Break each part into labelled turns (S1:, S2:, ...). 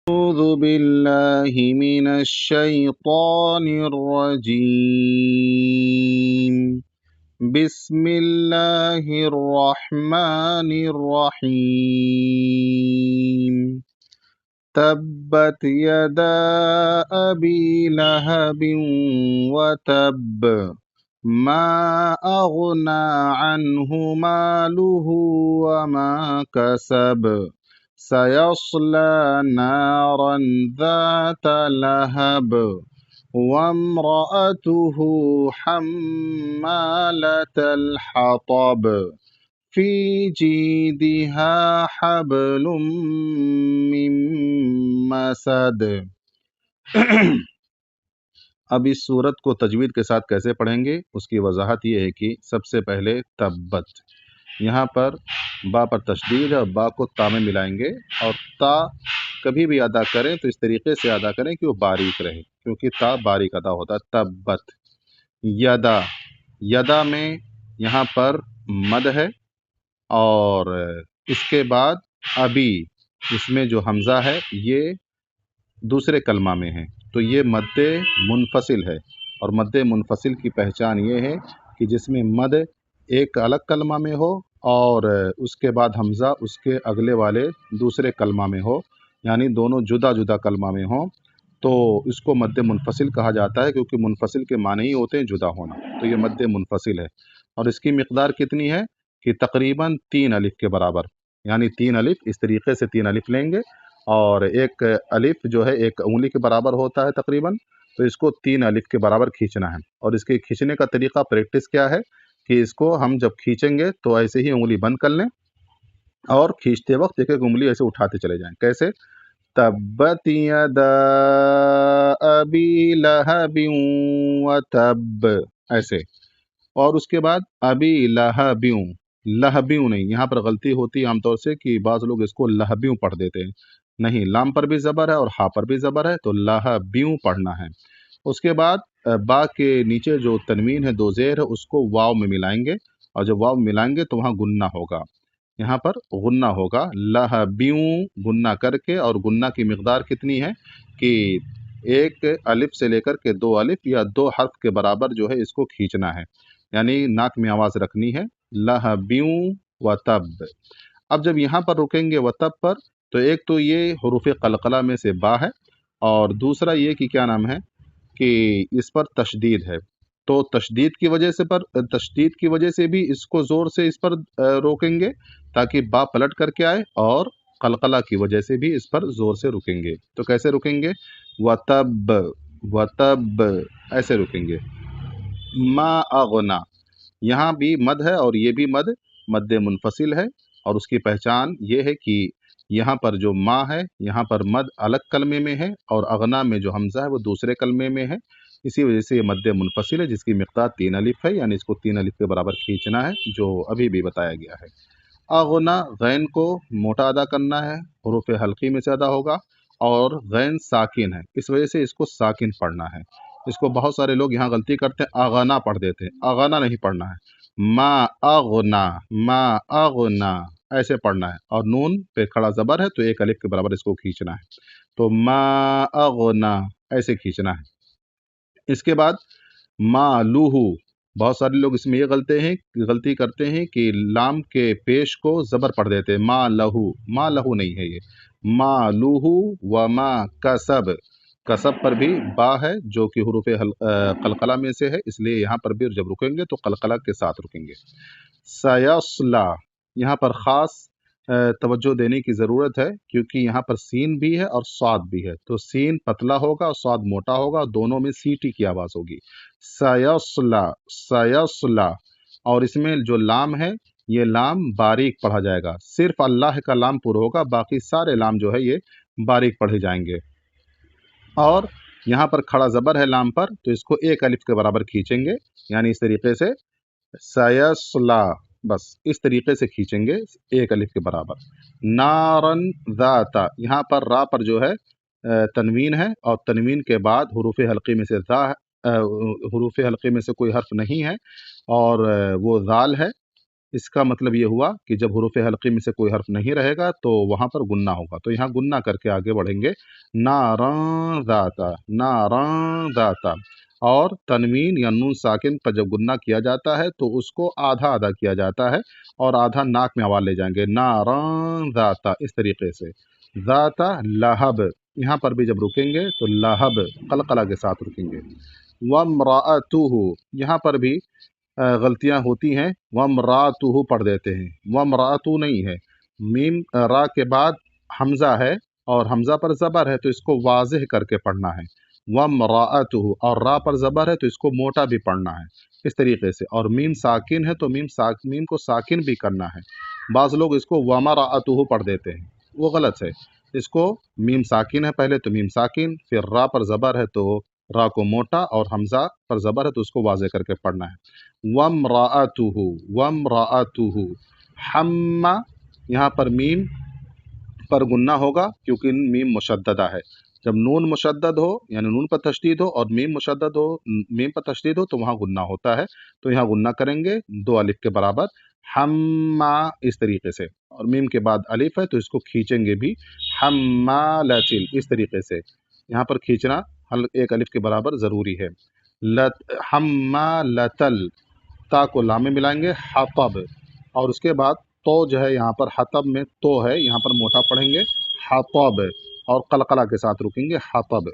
S1: أعوذ بالله من الشيطان الرجيم. بسم الله الرحمن الرحيم. تبت يدا أبي لهب وتب ما أغنى عنه ماله وما كسب سيصلى نارا ذات لهب وامرأته حمالة الحطب في جيدها حبل من مسد. اب اس صورت کو تجوید کے ساتھ کیسے پڑھیں گے اس کی وضاحت یہ ہے کہ سب سے پہلے تبت، یہاں پر با پر تشدید ہے اور با کو تا میں ملائیں گے، اور تا کبھی بھی ادا کریں تو اس طریقے سے ادا کریں کہ وہ باریک رہے، کیونکہ تا باریک ادا ہوتا ہے. تبت یدا، یدا میں یہاں پر مد ہے، اور اس کے بعد ابی، اس میں جو حمزہ ہے یہ دوسرے کلمہ میں ہے، تو یہ مد منفصل ہے. اور مد منفصل کی پہچان یہ ہے کہ جس میں مد ایک الگ کلمہ میں ہو اور اس کے بعد حمزہ اس کے اگلے والے دوسرے کلمہ میں ہو، یعنی دونوں جدا جدا کلمہ میں ہوں، تو اس کو مد منفصل کہا جاتا ہے، کیونکہ منفصل کے معنی ہی ہوتے ہیں جدا ہونا. تو یہ مد منفصل ہے، اور اس کی مقدار کتنی ہے کہ تقریباً 3 الف کے برابر، یعنی 3 الف، اس طریقے سے 3 الف لیں گے، اور ایک الف جو ہے ایک انگلی کے برابر ہوتا ہے تقریباً، تو اس کو 3 الف کے برابر کھینچنا ہے. اور اس کے کھینچنے کا طریقہ پریکٹس کیا ہے کہ اس کو ہم جب کھینچیں گے تو ایسے ہی انگلی بند کر لیں، اور کھینچتے وقت ایک ایک انگلی ایسے اٹھاتے چلے جائیں. کیسے؟ تبت یدا ابی لہب وتب، ایسے. اور اس کے بعد ابی لہبیوں، لہبیوں نہیں، یہاں پر غلطی ہوتی ہے عام طور سے کہ بعض لوگ اس کو لہبیوں پڑھ دیتے ہیں. نہیں، لام پر بھی زبر ہے اور ہا پر بھی زبر ہے، تو لہبیوں پڑھنا ہے. اس کے بعد با کے نیچے جو تنوین ہے، دو زیر ہے، اس کو واو میں ملائیں گے، اور جب واو ملائیں گے تو وہاں گنہ ہوگا، یہاں پر غنہ ہوگا. لہبیوں گنہ کر کے، اور گنہ کی مقدار کتنی ہے کہ ایک الف سے لے کر کے 2 الف یا 2 حرف کے برابر جو ہے اس کو کھینچنا ہے، یعنی ناک میں آواز رکھنی ہے. لہبیوں وتب. اب جب یہاں پر رکیں گے وتب پر، تو ایک تو یہ حروف قلقلہ میں سے با ہے، اور دوسرا یہ کہ کیا نام ہے کہ اس پر تشدید ہے. تو تشدید کی وجہ سے بھی اس کو زور سے اس پر روکیں گے تاکہ با پلٹ کر کے آئے، اور قلقلہ کی وجہ سے بھی اس پر زور سے رکیں گے. تو کیسے رکیں گے؟ وتب، وتب، ایسے رکیں گے. ما اغنا، یہاں بھی مد ہے اور یہ بھی مد منفصل ہے، اور اس کی پہچان یہ ہے کہ یہاں پر جو ما ہے یہاں پر مد الگ کلمے میں ہے، اور اغنا میں جو حمزہ ہے وہ دوسرے کلمے میں ہے، اسی وجہ سے یہ مد منفصل ہے، جس کی مقدار 3 الف ہے، یعنی اس کو 3 الف کے برابر کھینچنا ہے، جو ابھی بھی بتایا گیا ہے. اغنا، غین کو موٹا ادا کرنا ہے، حروف حلقی میں سے ادا ہوگا، اور غین ساکن ہے، اس وجہ سے اس کو ساکن پڑھنا ہے. اس کو بہت سارے لوگ یہاں غلطی کرتے ہیں، اغنا پڑھ دیتے ہیں. اغنا نہیں پڑھنا ہے، ما اغنا، ما اغنا ایسے پڑھنا ہے، اور نون پہ کھڑا زبر ہے تو ایک الف کے برابر اس کو کھینچنا ہے. تو ما اغنا ایسے کھینچنا ہے. اس کے بعد ما لوہو، بہت سارے لوگ اس میں یہ غلطی کرتے ہیں کہ لام کے پیش کو زبر پڑھ دیتے ہیں. ما لہو، ما لہو نہیں ہے یہ، ما لوہو. وما کسب، کسب پر بھی با ہے جو کہ حروف قلقلہ میں سے ہے، اس لیے یہاں پر بھی جب رکیں گے تو قلقلہ کے ساتھ رکیں گے. سیصلا، یہاں پر خاص توجہ دینے کی ضرورت ہے، کیونکہ یہاں پر سین بھی ہے اور صاد بھی ہے، تو سین پتلا ہوگا اور صاد موٹا ہوگا، دونوں میں سیٹی کی آواز ہوگی. سیصلا، سیصلا. اور اس میں جو لام ہے یہ لام باریک پڑھا جائے گا، صرف اللہ کا لام پر ہوگا، باقی سارے لام جو ہے یہ باریک پڑھے جائیں گے. اور یہاں پر کھڑا زبر ہے لام پر، تو اس کو ایک الف کے برابر کھینچیں گے، یعنی اس طریقے سے سیصلا، بس اس طریقے سے کھینچیں گے ایک الف کے برابر. نارن ذات، یہاں پر را پر جو ہے تنوین ہے، اور تنوین کے بعد حروف حلقی میں سے حروف حلقی میں سے کوئی حرف نہیں ہے، اور وہ ذال ہے، اس کا مطلب یہ ہوا کہ جب حروف حلقی میں سے کوئی حرف نہیں رہے گا تو وہاں پر گننا ہوگا، تو یہاں گننا کر کے آگے بڑھیں گے، ناراں ذاتا، ناراں ذاتا۔ اور تنوین یا نون ساکن پر جب گننا کیا جاتا ہے تو اس کو آدھا آدھا کیا جاتا ہے اور آدھا ناک میں آواز لے جائیں گے، ناراں ذاتا، اس طریقے سے۔ ذاتا لہب، یہاں پر بھی جب رکیں گے تو لہب قلقلہ کے ساتھ رکیں گے۔ وامرأتہ، یہاں پر بھی غلطیاں ہوتی ہیں، وامرأتہ پڑھ دیتے ہیں، وامرأتہ نہیں ہے، میم را کے بعد حمزہ ہے اور حمزہ پر زبر ہے تو اس کو واضح کر کے پڑھنا ہے، وامرأتہ، اور را پر زبر ہے تو اس کو موٹا بھی پڑھنا ہے اس طریقے سے، اور میم ساکن ہے تو میم کو ساکن بھی کرنا ہے۔ بعض لوگ اس کو وامرأتہ پڑھ دیتے ہیں، وہ غلط ہے، اس کو میم ساکن ہے پہلے تو میم ساکن، پھر را پر زبر ہے تو را کو موٹا اور حمزہ پر زبر ہے تو اس کو واضح کر کے پڑھنا ہے۔ وامرأتہ، وامرأتہ، حما، یہاں پر میم پر گننا ہوگا کیونکہ میم مشددہ ہے، جب نون مشدد ہو یعنی نون پر تشدید ہو اور میم مشدد ہو، میم پر تشدید ہو تو وہاں گننا ہوتا ہے، تو یہاں گننا کریں گے 2 الف کے برابر، حما، اس طریقے سے، اور میم کے بعد الف ہے تو اس کو کھینچیں گے بھی، حمالۃ، اس طریقے سے، یہاں پر کھینچنا 1 الف کے برابر ضروری ہے۔ حمالۃ، تا کو لام میں ملائیں گے، حطب، اور اس کے بعد تو جو ہے یہاں پر حطب میں تو ہے، یہاں پر موٹا پڑھیں گے، حطب، اور قلقلہ کے ساتھ رکیں گے، حطب۔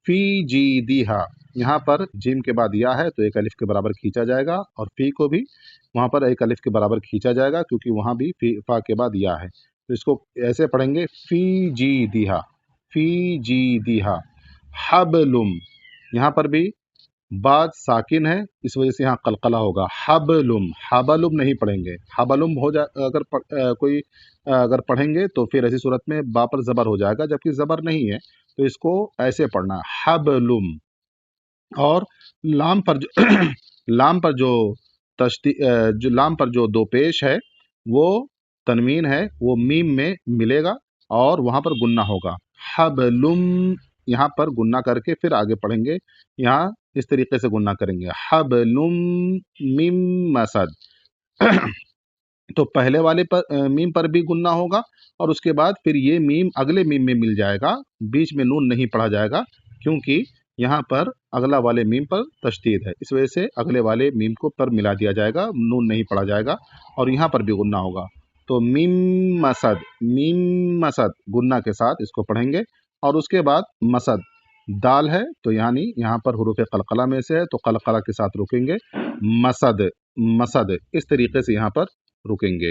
S1: فی جیدہا، یہاں پر جیم کے بعد یا ہے تو 1 الف کے برابر کھینچا جائے گا، اور فی کو بھی وہاں پر 1 الف کے برابر کھینچا جائے گا کیونکہ وہاں بھی فا کے بعد یا ہے، تو اس کو ایسے پڑھیں گے، فی جیدہا، فی جیدہا۔ حبلم، یہاں پر بھی بعد ساکن ہے اس وجہ سے یہاں قلقلہ ہوگا، حبلم، حبلم نہیں پڑھیں گے، حبلم ہو جائے اگر کوئی اگر پڑھیں گے تو پھر ایسی صورت میں با پر زبر ہو جائے گا، جبکہ زبر نہیں ہے تو اس کو ایسے پڑھنا ہے، حبلم۔ اور لام پر جو لام پر جو جو لام پر جو 2 پیش ہے وہ تنوین ہے، وہ میم میں ملے گا اور وہاں پر گننا ہوگا، حبلم، یہاں پر گننا کر کے پھر آگے پڑھیں گے، یہاں اس طریقے سے گننا کریں گے، حبلم من مسد۔ تو پہلے والے پر میم پر بھی گننا ہوگا اور اس کے بعد پھر یہ میم اگلے میم میں مل جائے گا، بیچ میں نون نہیں پڑھا جائے گا کیونکہ یہاں پر اگلا والے میم پر تشدید ہے، اس وجہ سے اگلے والے میم کو پر ملا دیا جائے گا، نون نہیں پڑھا جائے گا، اور یہاں پر بھی گننا ہوگا، تو میم مسد، میم مسد گننا کے ساتھ اس کو پڑھیں گے، اور اس کے بعد مسد دال ہے تو یعنی یہاں پر حروف قلقلہ میں سے ہے تو قلقلہ کے ساتھ رکیں گے، مسد، مسد، اس طریقے سے یہاں پر رکیں گے۔